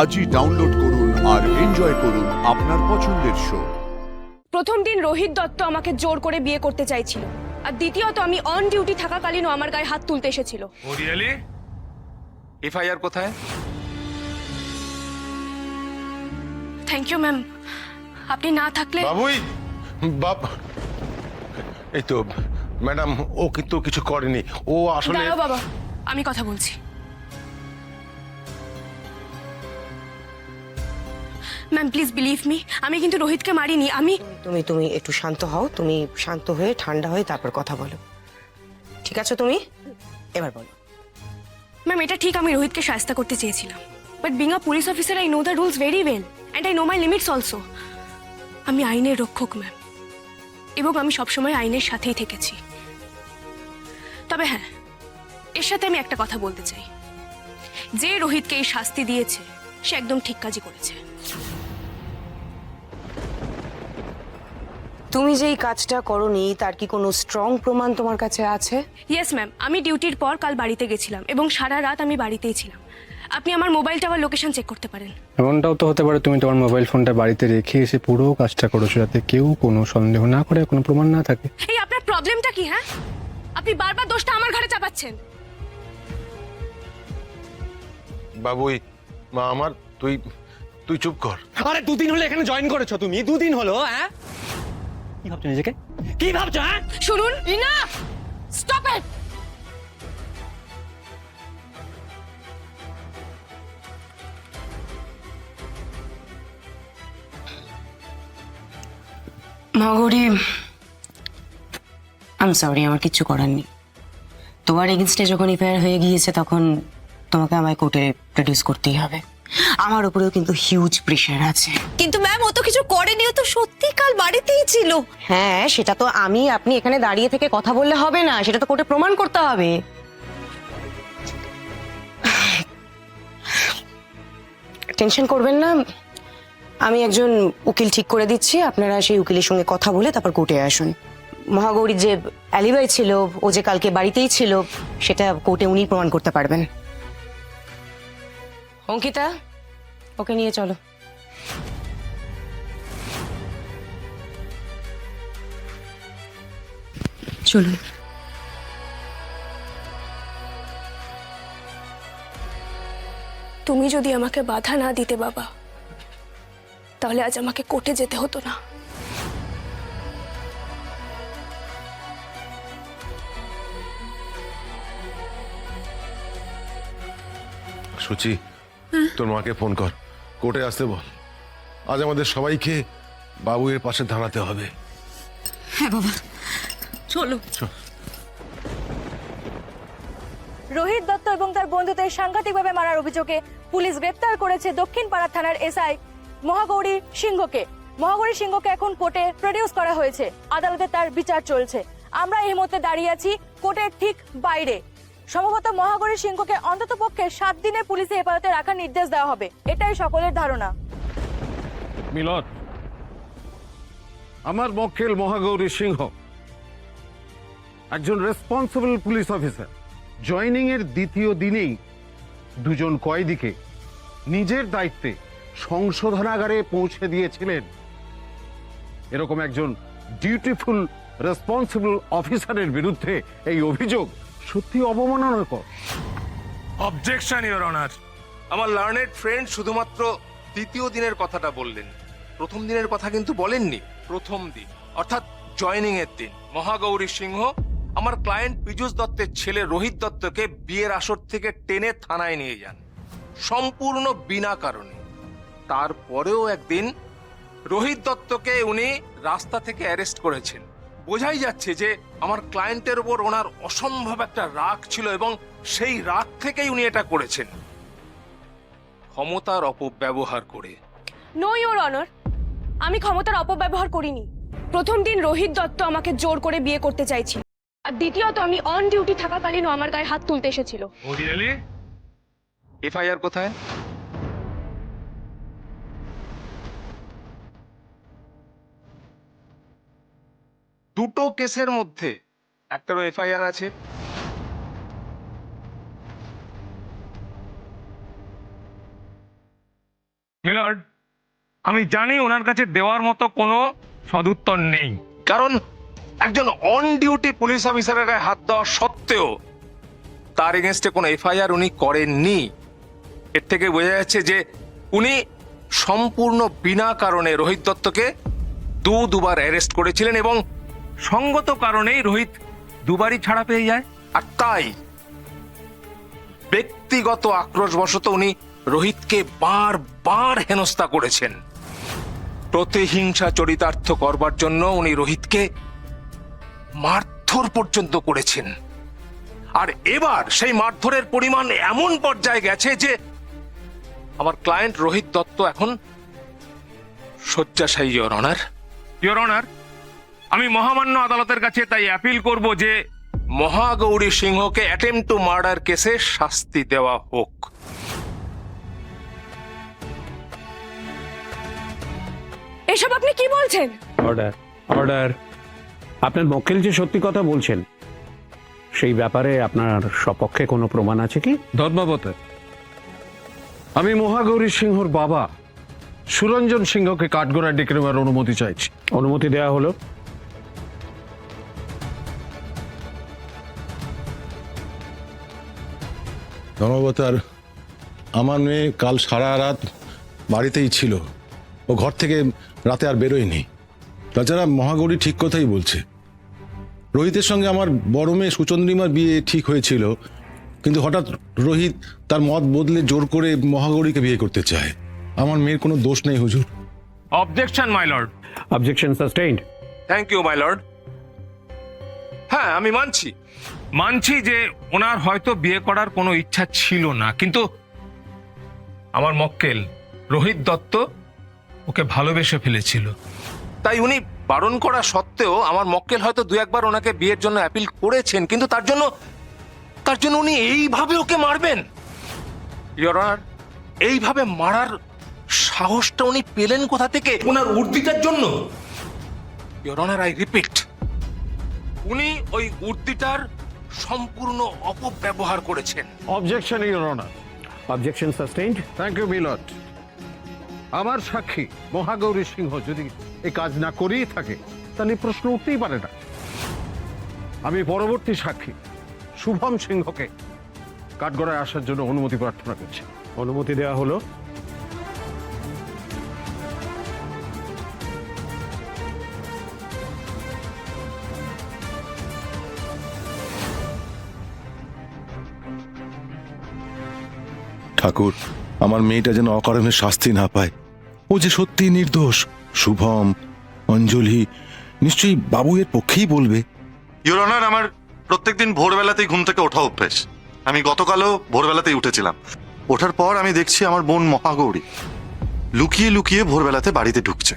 আজই ডাউনলোড করুন আর এনজয় করুন আপনার পছন্দের শো। প্রথম দিন রোহিত দত্ত আমাকে জোর করে বিয়ে করতে চাইছিল, আর দ্বিতীয়ত আমি অন ডিউটি থাকাকালীনও আমার গায়ে হাত তুলতে এসেছিল। ও রিয়েলি? এফআইআর কোথায়? থ্যাংক ইউ ম্যাম, আপনি না থাকলে। বাবুই বাপ, এই তো ম্যাডাম, ও কিন্তু কিছু করেনি, ও আসলে। দাঁড়াও বাবা, আমি কথা বলছি। ম্যাম প্লিজ বিলিভ মি, আমি কিন্তু রোহিতকে মারিনি। আমি তুমি তুমি একটু শান্ত হও, তুমি শান্ত হয়ে ঠান্ডা হয়ে তারপর কথা বলো, ঠিক আছে? তুমি এবার বলো। ম্যাম এটা ঠিক, আমি রোহিতকে শায়েস্তা করতে চেয়েছিলাম, but being a police officer I know the rules very well and I know my limits also. আমি আইনের রক্ষক ম্যাম, এবং আমি সবসময় আইনের সাথেই থেকেছি। তবে হ্যাঁ, এর সাথে আমি একটা কথা বলতে চাই, যে রোহিতকে এই শাস্তি দিয়েছে সে একদম ঠিক কাজই করেছে। তুমি যে এই কাজটা করোনি তার কি কোনো স্ট্রং প্রমাণ তোমার কাছে আছে? ইয়েস ম্যাম, আমি ডিউটির পর কাল বাড়িতে গেছিলাম এবং সারা রাত আমি বাড়িতেই ছিলাম। আপনি আমার মোবাইল টাওয়ার লোকেশন চেক করতে পারেন। এমনটাও তো হতে পারে তুমি তোমার মোবাইল ফোনটা বাড়িতে রেখে এসে পুরো কাজটা করেছো, যাতে কেউ কোনো সন্দেহ না করে, কোনো প্রমাণ না থাকে। এই আপনার প্রবলেমটা কি? হ্যাঁ, আপনি বারবার দোষটা আমার ঘাড়ে চাপাচ্ছেন। বাবুই মা আমার, তুই তুই চুপ কর। আরে দুদিন হলো এখানে জয়েন করেছো তুমি, দুদিন হলো। হ্যাঁ, কি ভাবছো নিজেকে? কি ভাবছো? হ্যাঁ শুনুন রিনা, স্টপ ইট। মগরি, আই এম সরি, আমার কিচ্ছু করার নেই। তোমার এগেনস্টে যখন এফআইআর হয়ে গিয়েছে তখন তোমাকে আমায় কোর্টে প্রডিউস করতেই হবে। আমার উপরেও কিন্তু হিউজ প্রেশার আছে। কিন্তু ম্যাম ও তো কিছু করেনি, ও তো সত্যি কাল বাড়িতেই ছিল। হ্যাঁ, সেটা তো আপনি এখানে দাঁড়িয়ে থেকে কথা বললে হবে না, সেটা তো কোর্টে প্রমাণ করতে হবে। টেনশন করবেন না, আমি একজন উকিল ঠিক করে দিচ্ছি, আপনারা সেই উকিলের সঙ্গে কথা বলে তারপর কোর্টে আসুন। মহাগৌরীর যে অ্যালিবাই ছিল, ও যে কালকে বাড়িতেই ছিল, সেটা কোর্টে উনি প্রমাণ করতে পারবেন। অঙ্কিতা, ওকে নিয়ে চলো। চলুন। তুমি যদি আমাকে বাধা না দিতে বাবা, তাহলে আজ আমাকে কোর্টে যেতে হতো না। সুচি, তোর মাকে ফোন কর, কোর্টে আসতে বল। আজ আমাদের সবাইকে বাবুয়ের পাশে দাঁড়াতে হবে। হ্যাঁ বাবা, চলো। রোহিত দত্ত এবং তার বন্ধুদের সাংঘাতিকভাবে মারার অভিযোগে পুলিশ গ্রেপ্তার করেছে দক্ষিণ পাড়া থানার এসআই মহাগৌরী সিংহকে। মহাগৌরী সিংহকে এখন কোর্টে প্রডিউস করা হয়েছে, আদালতে তার বিচার চলছে। আমরা এই মুহূর্তে দাঁড়িয়ে আছি কোর্টের ঠিক বাইরে। সম্ভবত মহাগৌরী সিংহকে অন্ততপক্ষে 7 দিনের পুলিশে হেফাজতে রাখার নির্দেশ দেওয়া হবে, এটাই সকলের ধারণা। মিলন, আমার মক্কেল মহাগৌরী সিংহ একজন রেসপন্সিবল পুলিশ অফিসার। জয়েনিং এর দ্বিতীয় দিনেই দুজন কয়েদিকে নিজের দায়িত্বে সংশোধনাগারে পৌঁছে দিয়েছিলেন। এরকম একজন ডিউটিফুল রেসপন্সিবল অফিসারের বিরুদ্ধে এই অভিযোগ সত্যি অবমাননাকর। Objection your honour. আমার লার্নেড ফ্রেন্ড শুধুমাত্র দ্বিতীয় দিনের কথাটা বললেন, প্রথম দিনের কথা কিন্তু বলেননি। প্রথম দিন অর্থাৎ জয়েনিং এর দিন মহাগৌরী সিংহ আমার ক্লায়েন্ট পীযূষ দত্তের ছেলে রোহিত দত্তকে বিয়ের আসর থেকে টেনে থানায় নিয়ে যান, সম্পূর্ণ বিনা কারণে। তারপরেও একদিন রোহিত দত্তকে উনি রাস্তা থেকে অ্যারেস্ট করেছেন। বোঝাই যাচ্ছে যে আমার ক্লায়েন্টের উপর ওনার অসম্ভব একটা রাগ ছিল এবং সেই রাগ থেকেই উনি এটা করেছেন, ক্ষমতার অপব্যবহার করে। নো ইওর অনার, আমি ক্ষমতার অপব্যবহার করিনি। প্রথম দিন রোহিত দত্ত আমাকে জোর করে বিয়ে করতে চাইছিল, আর দ্বিতীয়ত আমি অন ডিউটি থাকাকালীনও আমার গায়ে হাত তুলতে এসেছিল। ও রিয়েলি? এফআইআর কোথায়? দুটো কেসের মধ্যে একটারও এফআইআর আছে। মিলর্ড, আমি জানি ওনার কাছে দেওয়ার মতো কোনো সদুত্তর নেই, কারণ একজন অন ডিউটি পুলিশ অফিসারের গায়ে হাত দেওয়া সত্ত্বেও তার এগেনস্টে কোনো এফআইআর উনি করেননি। এর থেকে বোঝা যাচ্ছে যে উনি সম্পূর্ণ বিনা কারণে রোহিত দত্তকে দুবার অ্যারেস্ট করেছিলেন এবং সঙ্গত কারণেই রোহিত দুবারই ছাড়া পেয়ে যায়। আর তাই ব্যক্তিগত আক্রোশবশত উনি রোহিতকে বারবার হেনস্থা করেছেন। প্রতিহিংসা চরিতার্থ করবার জন্য উনি রোহিতকে মারধর পর্যন্ত করেছেন। আর এবার সেই মারধরের পরিমাণ এমন পর্যায়ে গেছে যে আমার ক্লায়েন্ট রোহিত দত্ত এখন শয্যাশায়ী। ইওর অনার, আমি মহামান্য আদালতের কাছে তাই অ্যাপিল করব যে মহাগৌরী সিংহকে অ্যাটেম্পট টু মার্ডার কেসে শাস্তি দেওয়া হোক। এসব আপনি কি বলছেন? Order, order. আপনার মক্কেল যে সত্যি কথা বলছেন সেই ব্যাপারে আপনার সপক্ষে কোনো প্রমাণ আছে কি? ধর্মবত, আমি মহাগৌরী সিংহর বাবা সুরঞ্জন সিংহকে কাঠগড়ায় ডেকে নেওয়ার অনুমতি চাইছি। অনুমতি দেওয়া হলো। ধর্মবতার, আমার মেয়ে কাল সারা রাত বাড়িতেই ছিল। ও ঘর থেকে রাতে আর বেরোয়নি। তাছাড়া মহাগৌরী ঠিক কথাই বলছে। রোহিতের সঙ্গে আমার বড় মেয়ে সুচন্দ্রিমার বিয়ে ঠিক হয়েছিল, কিন্তু হঠাৎ রোহিত তার মত বদলে জোর করে মহাগৌরীকে বিয়ে করতে চায়। আমার মেয়ের কোনো দোষ নেই হুজুর। Objection my lord. Objection sustained. Thank you my lord. হ্যাঁ, আমি মানছি যে ওনার হয়তো বিয়ে করার কোনো ইচ্ছা ছিল না, কিন্তু আমার মক্কেল রোহিত দত্ত ওকে ভালোবেসে ফেলেছিল। তাই উনি বারণ করা সত্ত্বেও আমার মক্কেল হয়তো দু একবার ওনাকে বিয়ের জন্য অ্যাপিল করেছেন, কিন্তু তার জন্য উনি এইভাবে ওকে মারবেন? ইওর অনার, এইভাবে মারার সাহসটা উনি পেলেন কোথা থেকে? ওনার উর্দিটার জন্য? ইওর অনার, আই রিপিট, উনি ওই উর্দিটার সম্পূর্ণ অপব্যবহার করেছেন। Objection your honour. Objection sustained. Thank you মিলট। আমার সাক্ষী মহাগৌরী সিংহ যদি এই কাজ না করেই থাকে তাহলে প্রশ্ন উঠতেই পারে না। আমি পরবর্তী সাক্ষী শুভম সিংহকে কাঠগড়ায় আসার জন্য অনুমতি প্রার্থনা করছি। অনুমতি দেওয়া হলো। ঠাকুর, আমার মেয়েটা যেন অকারণে শাস্তি না পায়। ও যে সত্যি নির্দোষ। শুভম, অঞ্জলি নিশ্চয়ই বাবুয়ের পক্ষেই বলবে। ইওর অনার, আমার প্রত্যেকদিন ভোরবেলাতেই ঘুম থেকে ওঠা অভ্যেস। আমি গতকালও ভোরবেলাতেই উঠেছিলাম। ওঠার পর আমি দেখছি আমার বোন মহাগৌরী লুকিয়ে লুকিয়ে ভোরবেলাতে বাড়িতে ঢুকছে।